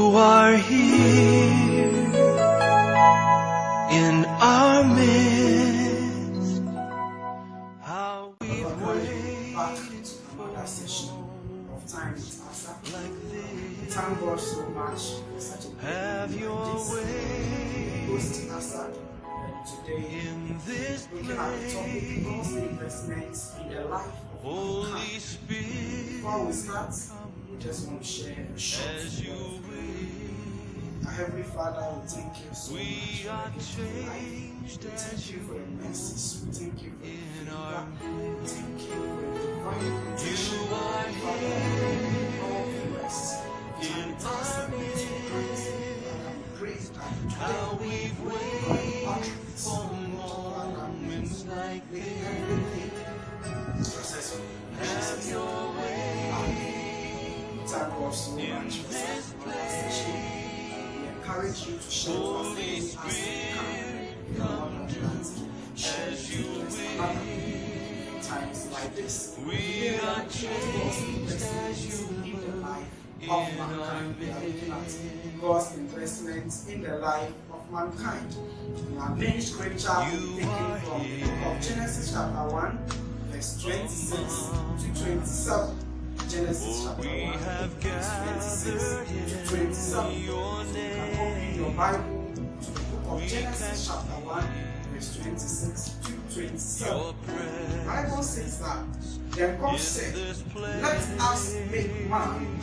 You are here in our midst. How we've waited back to another session of Time with Asa. Thank God so much for such a have your way hosting Asa today. in this Looking at the topic, God's investments in the life of Holy mankind. Spirit. Before we start, we just want to share a short As you word. will, Our Heavenly Father, we thank you so we much are for the life. changed We as thank you for you your mercies. We thank you for your in our favor. We thank you for your divine protection. You are Father, all viewers, in time to us our and to Christ. Father, we pray that how today we've God waited utterance, for Father, moments like make this. everything successful. Have your way Amen. Thank God so in much for this such a session. We encourage you to share with us Holy as you can. as you Times like this, We are changed as you in the life in of mankind. We are looking at God's investments in the life of mankind. Our main scripture will be taken from the book of Genesis chapter 1, verse 26 to 27. Genesis chapter 1, verse 26 to 27. You can open your Bible to the book of Genesis chapter 1, verse 26 to 27. The Bible says that, then God said, let us make man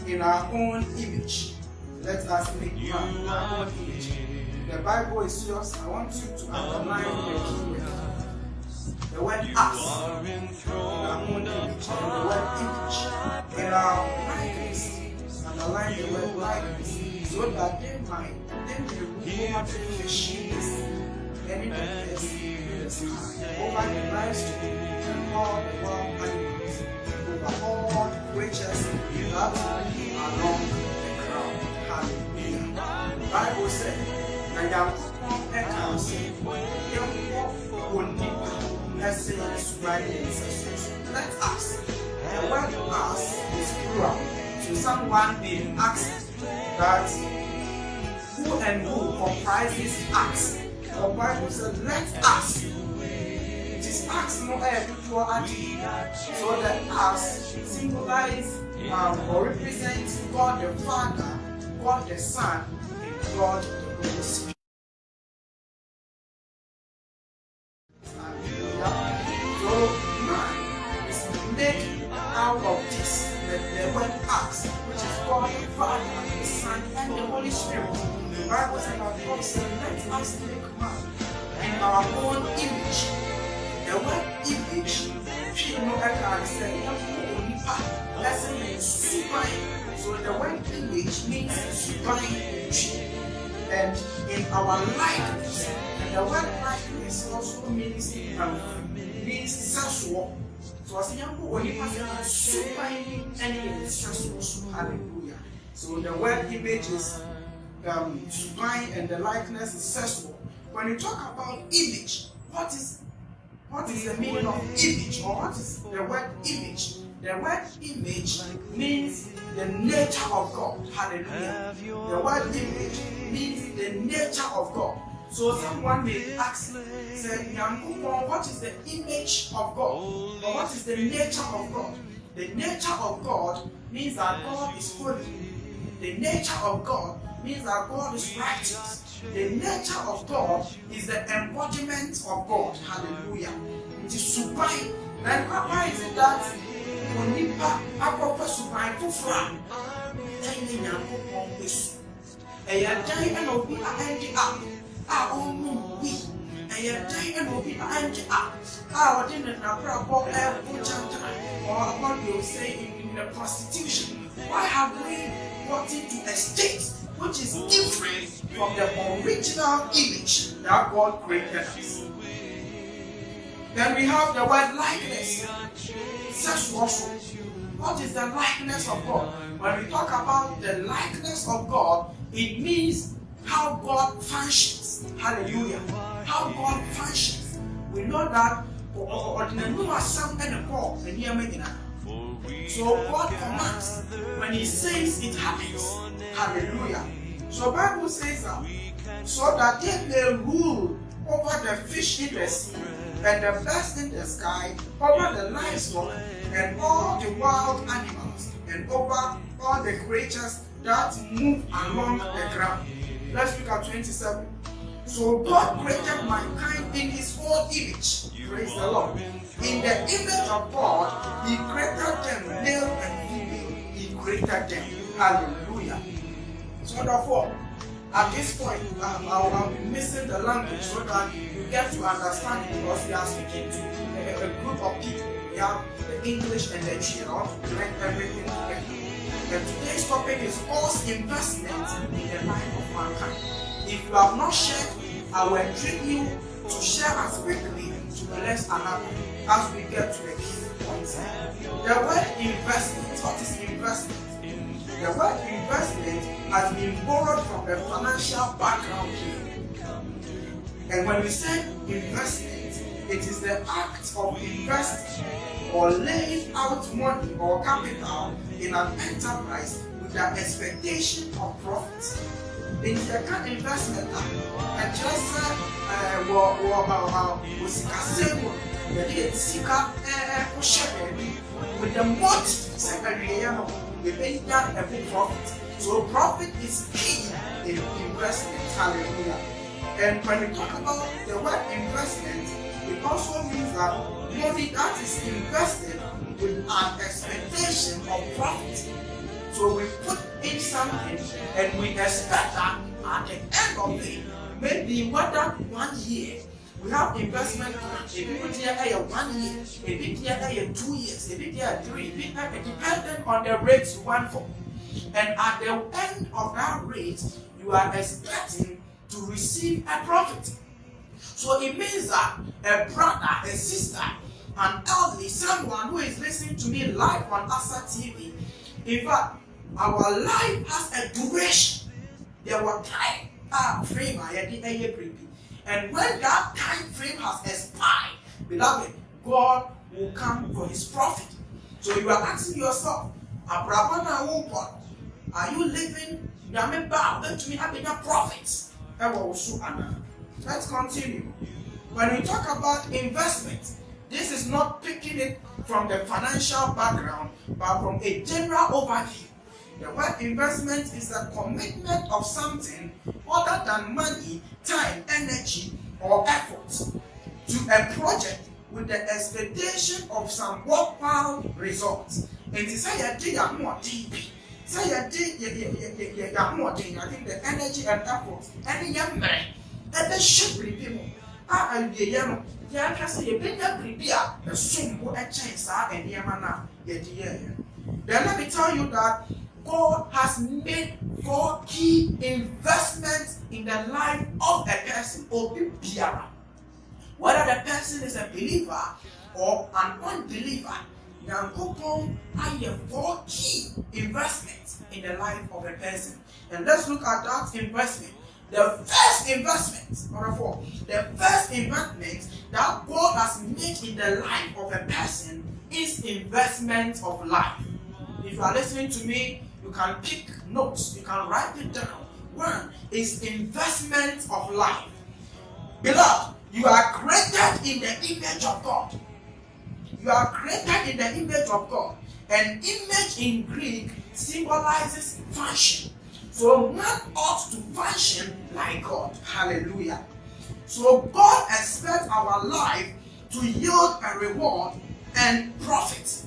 in our own image. Let us make man in our own image. The Bible is yours. I want you to underline the keyword. The word us. In our own image. And the word image. In our likeness. Underline the word likeness. So that they may rule over the fishes, any of the birds in the sky, over the livestock, and all the wild animals, over all creatures that are along the ground. Hallelujah. The Bible said, and Yankopon Ekam said, let us. The word us is plural. So someone may ask that who and who comprises us. The Bible said, let us. It is us, no plural adjective. So that us symbolize or represents God the Father, God the Son, and God the Holy Spirit. So man is made out of this, the word us, which is God the Father, the Son, and the Holy Spirit. The Bible says that God said, let us make man in our own image. The word image, so the word image means supine, and in our likeness. And the word likeness also means sensual. So as young people supine and sensual. Hallelujah. So the word image is supine and the likeness is sensual. When you talk about image, what is the meaning of image, or what is the word image? The word image means the nature of God. Hallelujah. The word image means the nature of God. So someone may ask, say, what is the image of God? Or what is the nature of God? The nature of God means that God is holy. The nature of God means that God is righteous. The nature of God is the embodiment of God. Hallelujah. It is supine. And why is it that when you are supine to fram, then you are this. And you are dying and will be ending up. Our own we. And you are dying and will be ending up. Our dinner now, or what you say in the prostitution. Why have we got into a state which is different from the original image that God created us? Then we have the word likeness. What is the likeness of God? When we talk about the likeness of God, it means how God functions. Hallelujah. How God functions. We know that So God commands. When He says, it happens. Hallelujah. So Bible says that so that they may rule over the fish in the sea and the birds in the sky, over the livestock and all the wild animals, and over all the creatures that move along the ground. Let's look at 27. So God created mankind in His own image. Praise the Lord. In the image of God, He created them, male and female. He created them. Hallelujah. So therefore, at this point, I'll be missing the language so that you get to understand it, because we are speaking to a group of people. We have the English and the Chi, to blend everything together. And today's topic is God's investment in the life of mankind. If you have not shared, I will entreat you to share as quickly to bless another as we get to the key points. The word investment, what is investment? The word investment has been borrowed from the financial background here. And when we say investment, it is the act of investing or laying out money or capital in an enterprise with the expectation of profit. In the kind of investment, and just with the motive we make that a big profit. So profit is key in investment. Hallelujah. And when we talk about the word investment, it also means that money that is invested with an expectation of profit. So we put in something and we expect that at the end of it, maybe whether 1 year, we have investment plans. If people here 1 year, if people here 2 years, if people here 3, depending on the rates you want for. And at the end of that rate, you are expecting to receive a profit. So it means that a brother, a sister, an elderly, someone who is listening to me live on Asa TV, in fact, our life has a duration. There were time frame and when that time frame has expired, beloved, God will come for His profit. So you are asking yourself, are you living to me having a profit? Let's continue. When we talk about investment, this is not picking it from the financial background, but from a general overview. The word investment is a commitment of something other than money, time, energy, or effort to a project with the expectation of some worthwhile results. And to say I think the energy and effort, any young man, and the ship people. And the young can say you bring up a soon a chance and Yamana. Then let me tell you that God has made 4 key investments in the life of a person or biara. Whether the person is a believer or an unbeliever, Yankopon have 4 key investments in the life of a person. And let's look at that investment. The first investment that God has made in the life of a person is investment of life. If you are listening to me, you can pick notes, you can write it down. 1 is investment of life. Beloved, you are created in the image of God. You are created in the image of God. And image in Greek symbolizes function. So man ought to function like God. Hallelujah. So God expects our life to yield a reward and profit.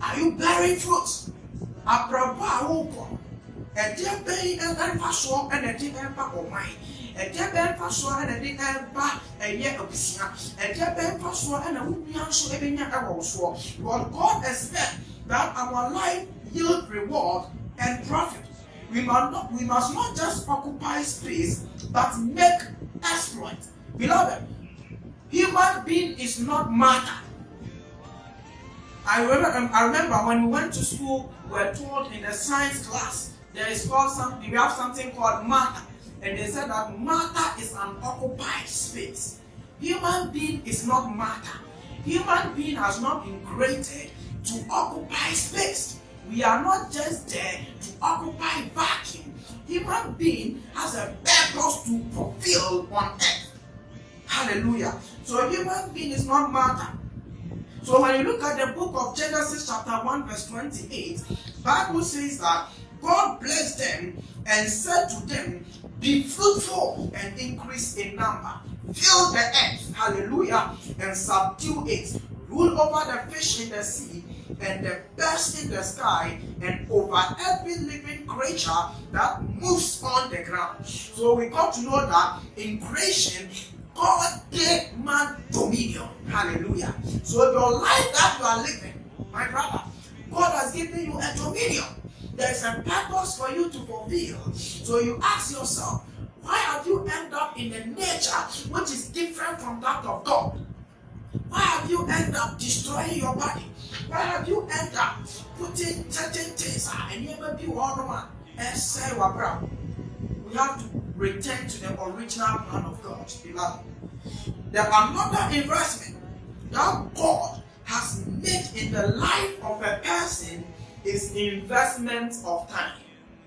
Are you bearing fruit? And dear bay and passion and a deep empire of mine. And dear ben passion and a deep empire a year of Sia. And dear ben passion and a woman so every year also. But God expects that our life yield reward and profit. We must not just occupy space, but make exploit. Beloved, human being is not matter. I remember when we went to school, we were told in the science class, we have something called matter. And they said that matter is an occupied space. Human being is not matter. Human being has not been created to occupy space. We are not just there to occupy vacuum. Human being has a purpose to fulfill on earth. Hallelujah. So human being is not matter. So when you look at the book of Genesis chapter 1 verse 28, Bible says that God blessed them and said to them, be fruitful and increase in number. Fill the earth, hallelujah, and subdue it. Rule over the fish in the sea and the birds in the sky and over every living creature that moves on the ground. So we got to know that in creation, God gave man dominion. Hallelujah. So your life that you are living, my brother, God has given you a dominion. There is a purpose for you to fulfill. So you ask yourself, why have you ended up in a nature which is different from that of God? Why have you ended up destroying your body? Why have you ended up putting certain things and never be one and say, well, we have to return to the original plan of God, beloved. There another investment that God has made in the life of a person is investment of time.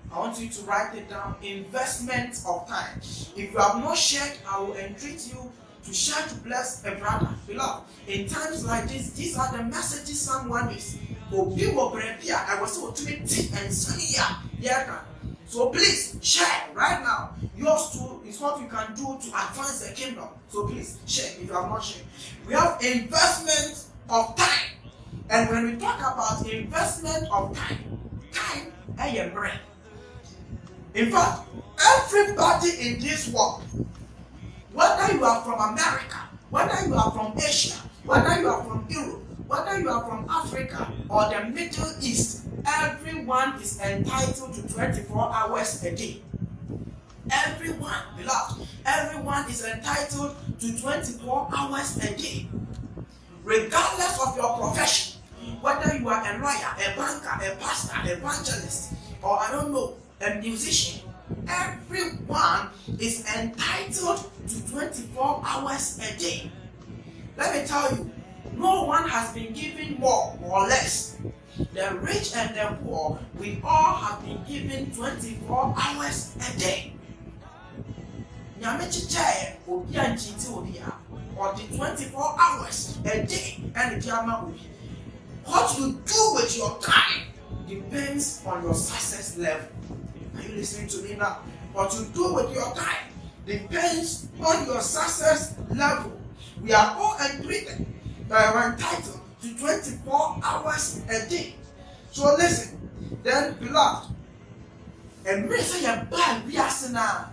I want you to write it down. Investment of time. If you have not shared, I will entreat you to share to bless a brother. Beloved, in times like this, these are the messages someone is. I was so 20 and sunny. Yeah. So please share right now. Yours too is what you can do to advance the kingdom. So please share if you have not shared. We have investment of time. And when we talk about investment of time, time is bread. In fact, everybody in this world, whether you are from America, whether you are from Asia, whether you are from Europe, whether you are from Africa or the Middle East, everyone is entitled to 24 hours a day. Everyone, beloved, everyone is entitled to 24 hours a day. Regardless of your profession, whether you are a lawyer, a banker, a pastor, evangelist, or I don't know, a musician, everyone is entitled to 24 hours a day. Let me tell you, no one has been given more or less. The rich and the poor, we all have been given 24 hours a day. Or the 24 hours a day and the what you do with your time depends on your success level. Are you listening to me now? What you do with your time depends on your success level. We are all entitled to 24 hours a day. So listen, then beloved, and me say your bad we are now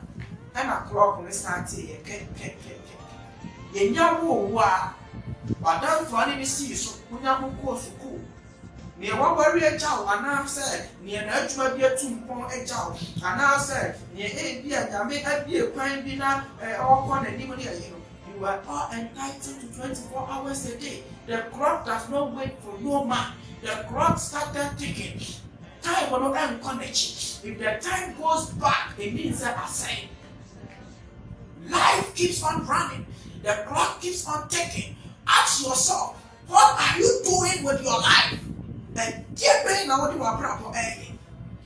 and a clock on the start here. But don't for any see so when you go to school. Near one warrior child, and now said, near an edge be a 2 point a child, and now said, near a beer, and may have be a crime dinner or one and even you are all entitled to 24 hours a day. The clock does not wait for no man. The clock started ticking. Time will not end connection. If the time goes back, it means that I say life keeps on running. The clock keeps on ticking. Ask yourself, what are you doing with your life? And dear brain, now what you are proper early.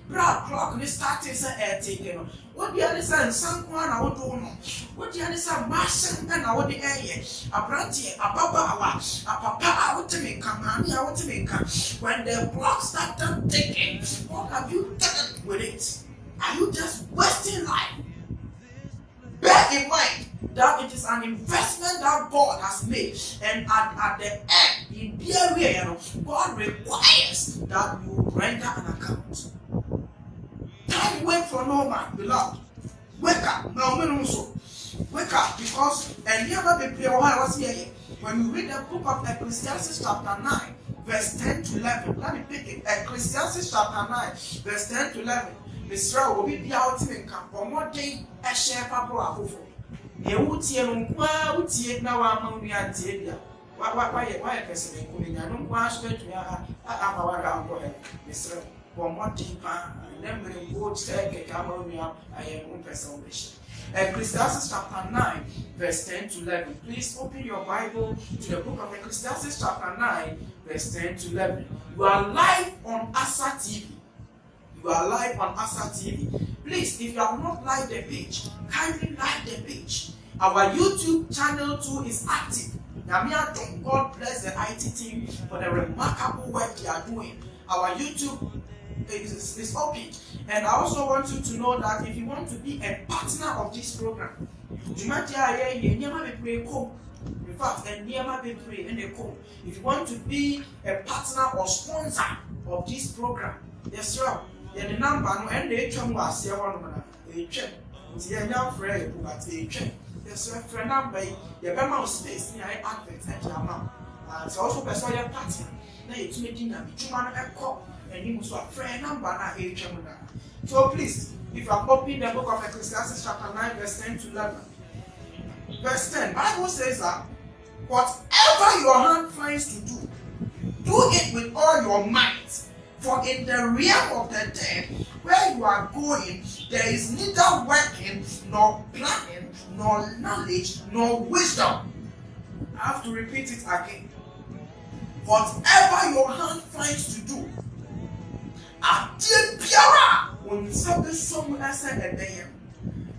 Broad clock, this starting say taking. What the other side, someone I would do no. What the other side, Martian and I would the air. A brandy, a papa, a papa, I want to make a mommy, I want to make a. When the clock started ticking, what have you done with it? Are you just wasting life? Bear in mind that it is an investment that God has made, and at the end, in period, God requires that you render an account. Time wait for no man, beloved. Wake up, now also. Wake up, because and never be clear why I was here. When you read the book of Ecclesiastes chapter 9, verse 10 to 11, let me pick it. Ecclesiastes chapter 9, verse 10 to 11. Mr. will be out in camp for more day a share papa. You would see a now among the antia. Why a person including I don't want to me. I'm around Mr. For more deeper, and then when you go to take a camera, I am one person. Ecclesiastes chapter 9, verse 10 to 11. Please open your Bible to the book of Ecclesiastes chapter 9, verse 10 to 11. You are live on Asa TV. You are live on Asa TV. Please, if you have not liked the page, kindly like the page. Our YouTube channel too is active. God bless the IT team for the remarkable work they are doing. Our YouTube is open. And I also want you to know that if you want to be a partner of this program, in fact, if you want to be a partner or sponsor of this program, yes, sir. The number and the HM was yes, friend number, the amount of space near advert and the amount. So also person your partner. Now you to me dinner, you man a call, and you must have friend number na HM. So please, if you are opening the book of Ecclesiastes chapter 9, verse 10 to 11. Verse 10, Bible says that whatever your hand finds to do, do it with all your might. For in the realm of the dead, where you are going, there is neither working, nor planning, nor knowledge, nor wisdom. I have to repeat it again. Whatever your hand finds to do,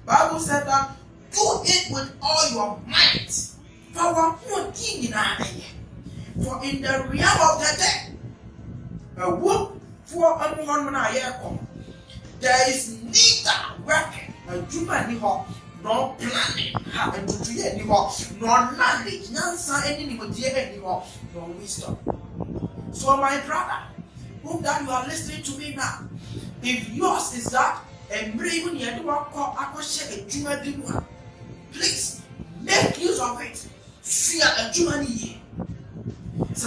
Bible said that do it with all your might. For in the realm of the dead, there is neither working, nor planning, nor knowledge, nor wisdom. So, my brother, hope that you are listening to me now. If yours is that, please make use of it. So,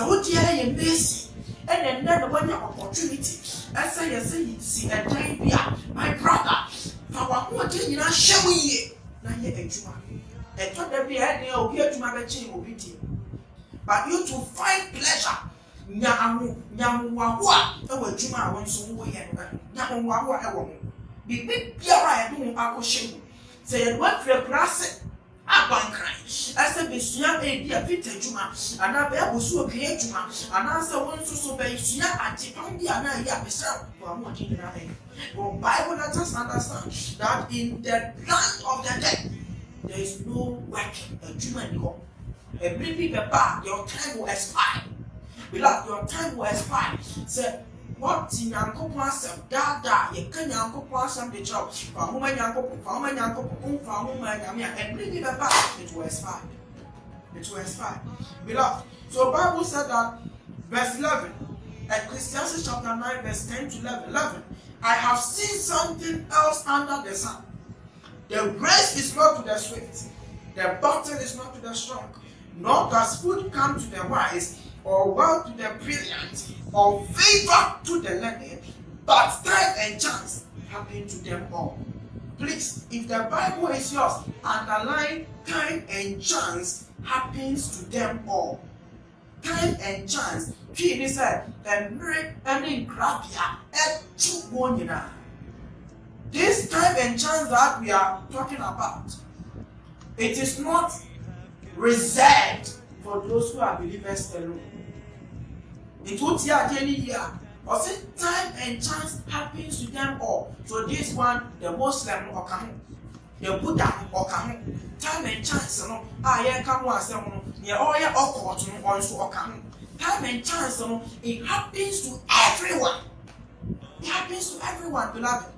what you are mercy. And then when your opportunity, I say, you see a time here, my brother, for what you are showing you, now you're a Juma. And told them, but you to find pleasure. Say, what for grass? I said, Bessia, a dear Peter Juma, and I was so clear Juma, and answer one so by Sia and Tipandia, and I have myself for what you know. But Bible let us understand that in the land of the dead, there is no work, a Juma. A baby, your time will expire. Beloved, your time will expire. Say, what in Uncle Passam, Dada, you can Uncle Passam the job, for whom I uncle, for my uncle, for whom I am, and bring it back, it will expire. It will expire. Beloved, so Bible said that, verse 11, Ecclesiastes chapter 9, verse 10 to 11, I have seen something else under the sun. The race is not to the swift, the battle is not to the strong, nor does food come to the wise, or wealth to the brilliant, or favor to the learned, but time and chance happen to them all. Please, if the Bible is yours, underline time and chance happens to them all. Time and chance. He said, this time and chance that we are talking about, it is not reserved for those who are believers alone. It won't hear any year. Or say time and chance happens to them all. So this one, the Muslim or Kamu, the Buddha or Kamu, time and chance, no, I come once, near all your court also or Kamu. Time and chance, no, it happens to everyone. It happens to everyone, beloved.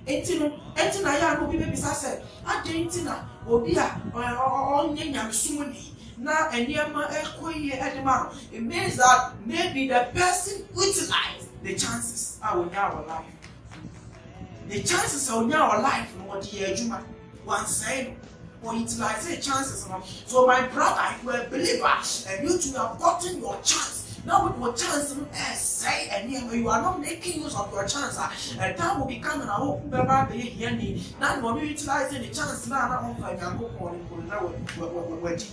Entina ya no be said, Argentina, Obia, or Nyam Sumuni. Now, it means that maybe the person utilized the chances are in our life. The chances are in our life, what the one side, or utilize the chances. So, my brother, if you are a believer and you two have gotten your chance, now with your chance, say, and you are not making use of your chance, and time will be coming. I hope you never be here. Now, when you utilize the chance, now, I'm going to.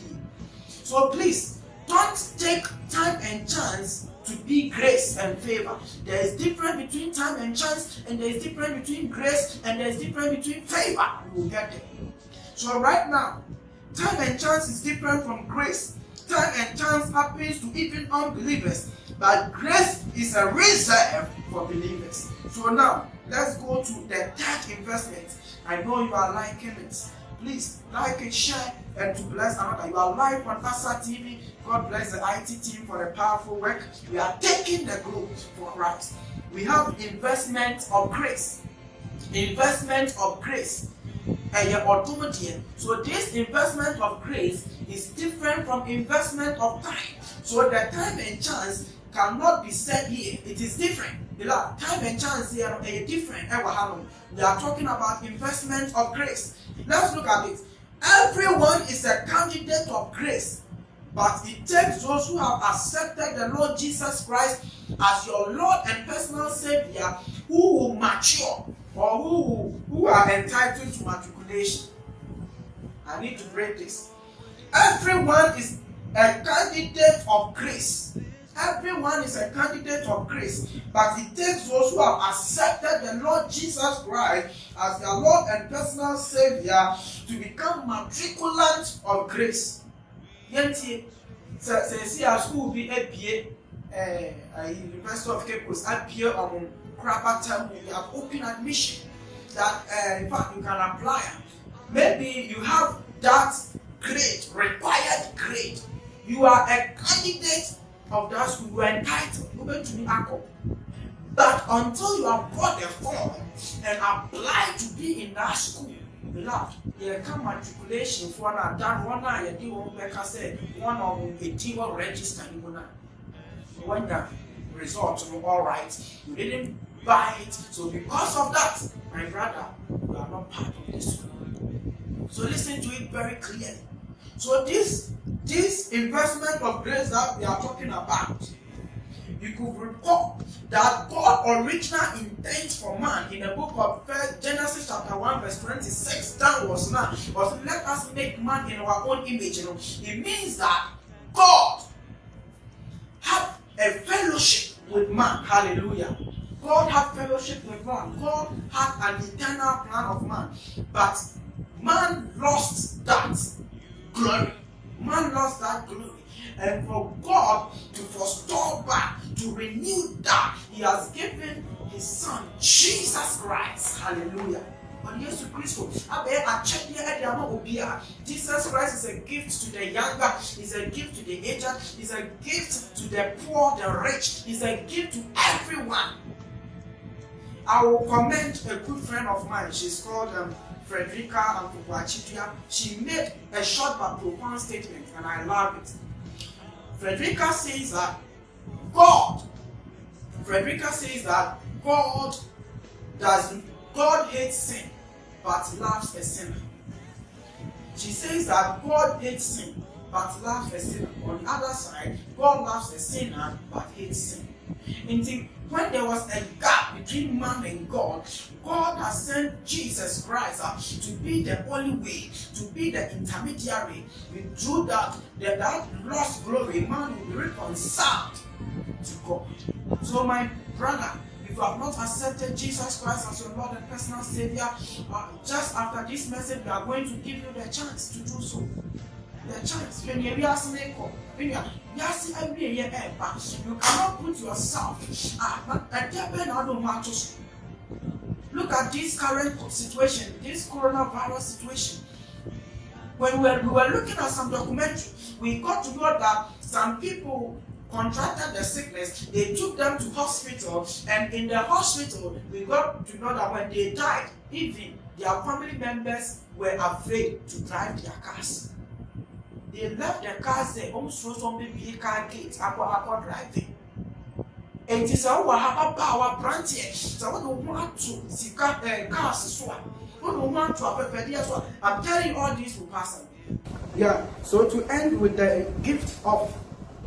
So please, don't take time and chance to be grace and favor. There is difference between time and chance, and there is difference between grace, and there is difference between favor. We will get there. So right now, time and chance is different from grace. Time and chance happens to even unbelievers, but grace is a reserve for believers. So now, let's go to the third investment. I know you are liking it. Please like it, share, and to bless another. You are live on Asa TV. God bless the IT team for the powerful work. We are taking the globe for Christ. We have investment of grace. Investment of grace. So this investment of grace is different from investment of time. So the time and chance cannot be said here. It is different. Time and chance here are different. We are talking about investment of grace. Let's look at it. Everyone is a candidate of grace, but it takes those who have accepted the Lord Jesus Christ as your Lord and personal Savior who will mature, or who are entitled to matriculation. I need to break this. Everyone is a candidate of grace. Everyone is a candidate of grace, but it takes those who have accepted the Lord Jesus Christ as their Lord and personal Savior to become matriculants of grace. Say school be University of Cape Coast appear on Krabatam. We have open admission that in fact you can apply. Maybe you have that grade, required grade. You are a candidate of that school, you are entitled to be ACO. But until you have bought the form and apply to be in that school, beloved, you come matriculation for one done one eye, you won't make us say one of the team will register when the results were all right, you didn't buy it. So because of that, my brother, you are not part of this school. So listen to it very clearly. So this investment of grace that we are talking about, you could recall that God original intent for man in the book of Genesis chapter 1 verse 26 downwards now was let us make man in our own image. It means that God had a fellowship with man. Hallelujah. God had fellowship with man. God had an eternal plan of man. But man lost that glory. Man lost that glory. And for God to forestall back, to renew that, He has given His Son, Jesus Christ. Hallelujah. But Jesus Christ is a gift to the younger, is a gift to the aged, is a gift to the poor, the rich, is a gift to everyone. I will commend a good friend of mine. She's called Frederica Amfukwachitya. She made a short but profound statement, and I love it. Frederica says that God hates sin but loves a sinner. She says that God hates sin but loves a sinner. On the other side, God loves a sinner but hates sin. Indeed, when there was a gap between man and God, God has sent Jesus Christ to be the only way, to be the intermediary. Through that lost glory, man will be reconciled to God. So my brother, if you have not accepted Jesus Christ as your Lord and personal Savior, just after this message, we are going to give you the chance to do so. The chance. When you cannot put yourself. Look at this current situation, this coronavirus situation. When we were looking at some documentary, we got to know that some people contracted the sickness. They took them to hospital, and in the hospital, we got to know that when they died, even their family members were afraid to drive their cars. They left their cars there, almost throw some big car gates, aqua driving. And it is our branch here. So I don't want to see cars so I don't want to have a idea. So I'm telling you all this will pass away. Yeah, so to end with the gift of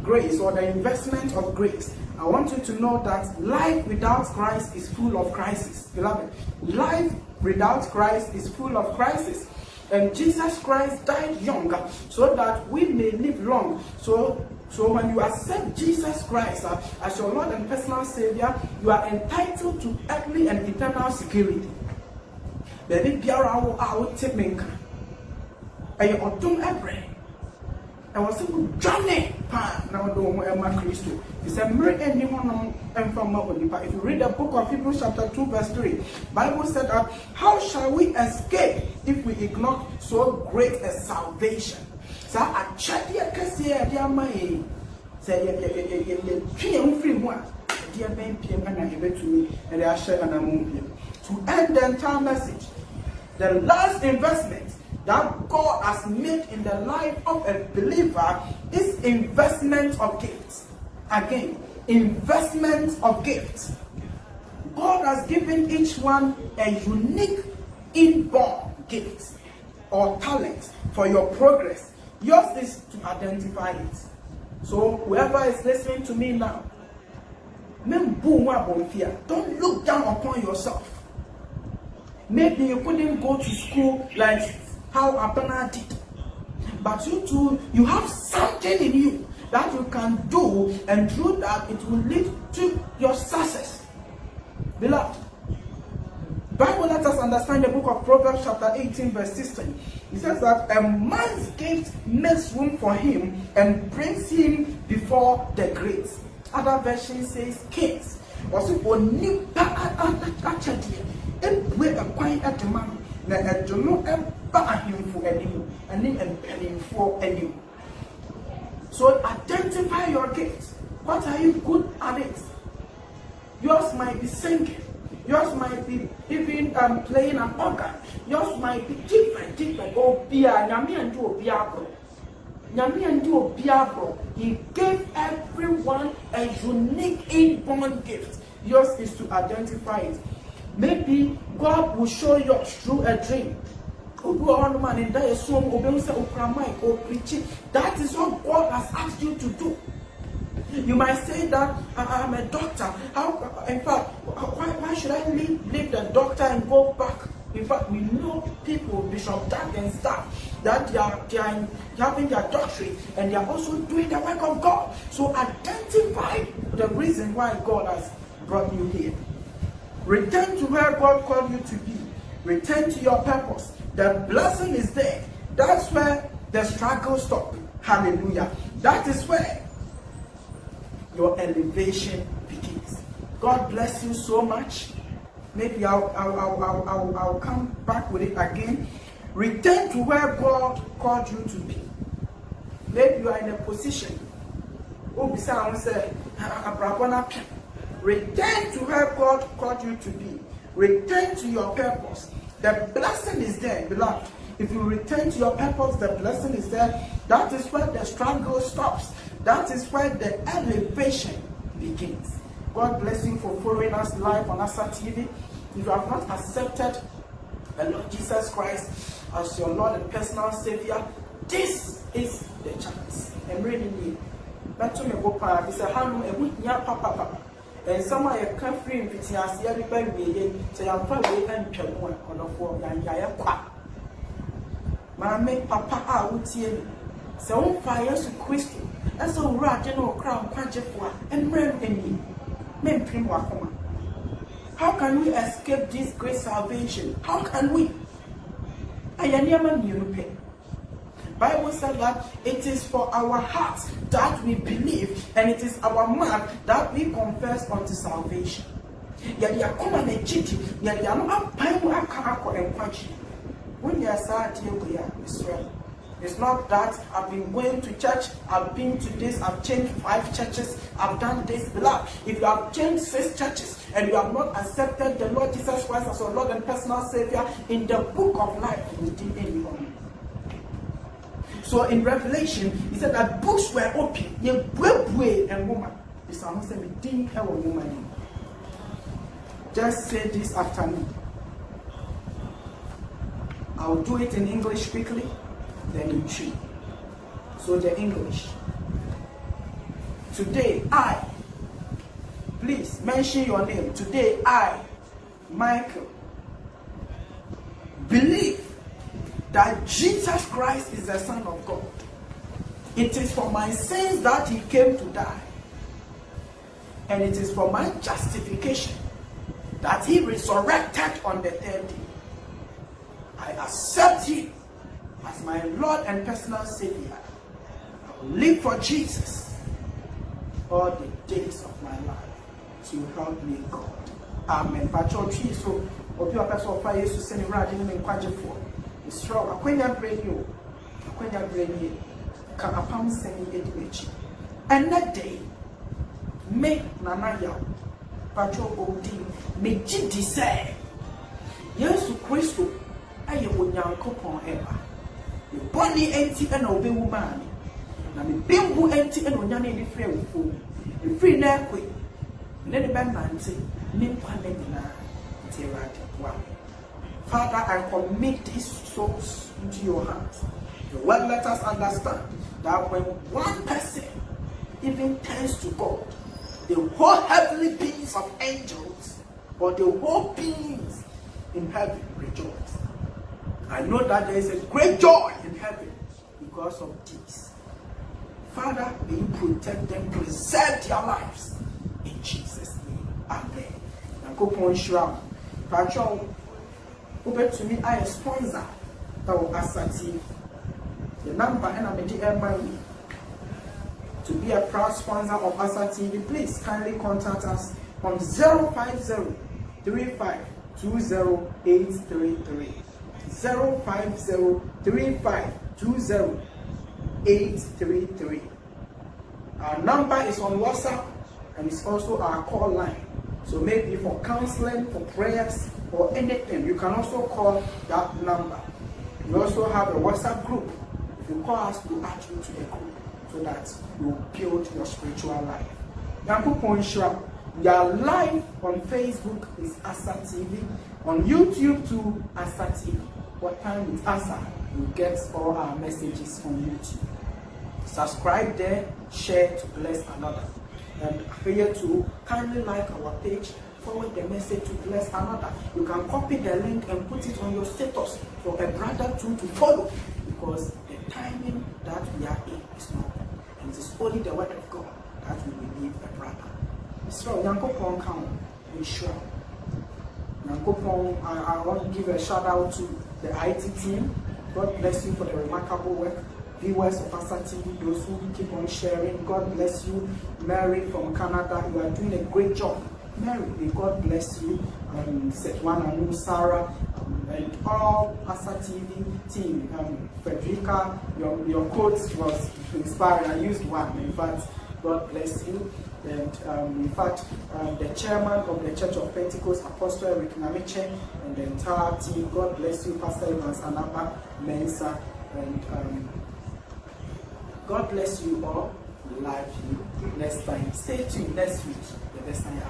grace or the investment of grace, I want you to know that life without Christ is full of crisis. Beloved, life without Christ is full of crisis. And Jesus Christ died young so that we may live long. So So when you accept Jesus Christ as your Lord and personal Savior, you are entitled to earthly and eternal security. Baby, biara wo take menka. Aye odum ebre. I was able to journey now do Emma Christo. It's a mere anyone and from Onipa. If you read the book of Hebrews chapter 2 verse 3, Bible said that how shall we escape if we ignore so great a salvation? So I check the Cassia dear my say free one. Dear Ben PM and I give it to me and I share and I move you. To end the entire message, the last investment that God has made in the life of a believer is investment of gifts. Again, investment of gifts. God has given each one a unique inborn gift or talent for your progress. Yours is to identify it. So whoever is listening to me now, don't look down upon yourself. Maybe you couldn't go to school like how Abana did, but you too, you have something in you that you can do, and through that it will lead to your success. Beloved, Bible lets us understand the book of Proverbs chapter 18 verse 16. It says that a man's gift makes room for him and brings him before the great. Other version says kings. Also, only na edono eba ahemfo anim ani empanimfo anim. So identify your gift. What are you good at it? Yours might be singing. Yours might be even playing an organ. Yours might be different. Obia nyame andu obia bro. Nyame andu obia bro. He gave everyone a unique inborn gift. Yours is to identify it. Maybe God will show you through a dream. That is what God has asked you to do. You might say that I'm a doctor. In fact, why should I leave the doctor and go back? In fact, we know people, Bishop Doug and staff, that they are having their doctorate and they are also doing the work of God. So identify the reason why God has brought you here. Return to where God called you to be. Return to your purpose. The blessing is there. That's where the struggle stops. Hallelujah. That is where your elevation begins. God bless you so much. Maybe I'll come back with it again. Return to where God called you to be. Maybe you are in a position. Return to where God called you to be. Return to your purpose. The blessing is there, beloved. If you return to your purpose, the blessing is there. That is where the struggle stops. That is where the elevation begins. God bless you for following us live on Asa TV. If you have not accepted the Lord Jesus Christ as your Lord and personal Savior, this is the chance. I'm reading you. That's me go para. It's a hand papa. And someone you can't free in Vitias, everybody be say I'm probably and Chamoy on the floor. Mamma, papa, I would see him. So, fire to Christo. And so, General Crown, Quantifua, and Rem in me. Men Primwakoma. How can we escape this great salvation? How can we? I am never Bible said that it is for our hearts that we believe, and it is our mouth that we confess unto salvation. Yet you are coming and cheating, yet you are not paying and punching. When you are sad, you are Israel. It's not that I've been going to church, I've been to this, I've changed 5 churches, I've done this, blah. If you have changed 6 churches and you have not accepted the Lord Jesus Christ as your Lord and personal Savior in the book of life, you didn't anyone. So in Revelation, he said that books were open. You and woman. It's almost a didn't have a woman. Just say this after me. I'll do it in English quickly, then in Tree. So the English. Today, I, please mention your name. Today, I, Michael, believe that Jesus Christ is the Son of God. It is for my sins that he came to die. And it is for my justification that he resurrected on the third day. I accept him as my Lord and personal Savior. I will live for Jesus all the days of my life. To help me God. Amen. Patrol tree so obi person of fire Jesus send radi no nkwaje for. Isro akwenya breni ka apam send edimechi. And that day make nana ya patrol odi me gidi say Yesu Kristo aye onyankopon eba. The body empty and obe woman. Na me bimbu empty and onyane ni free wo. The free na kwe. Father, I commit these souls into your hands. The word let us understand that when one person even turns to God, the whole heavenly beings of angels or the whole beings in heaven rejoice. I know that there is a great joy in heaven because of this. Father, may you protect them, preserve their lives. In Jesus' name, amen. And go on Shram. Patrol, open to me, I a sponsor that will Asante. The number and I'm a to be a proud sponsor of Asante. Please kindly contact us on 050 35 20 833. 050 35 20 833. Our number is on WhatsApp. And it's also our call line. So maybe for counseling, for prayers, or anything, you can also call that number. We also have a WhatsApp group. If you call us, we'll add you to the group so that you build your spiritual life. Your live on Facebook is Asa TV. On YouTube too, Asa TV. What time is Asa? You get all our messages on YouTube. Subscribe there, share to bless another. And here to kindly like our page, forward the message to bless another. You can copy the link and put it on your status for a brother too to follow, because the timing that we are in is not. And it is only the word of God that will relieve a brother. So, Yankopon count, we sure. Yankopon, I want to give a shout out to the IT team. God bless you for the remarkable work. Viewers of Asante, those who keep on sharing, God bless you. Mary from Canada, you are doing a great job. Mary, may God bless you. Setwana, Sarah, and all Asante team. Frederica, your quote was inspiring. I used one. In fact, God bless you. And in fact, the chairman of the Church of Pentecost, Apostle Eric Namiche, and the entire team, God bless you, Pastor Evans Anaba Mensa, and God bless you all. Love you. Next time, stay tuned next week. The best time.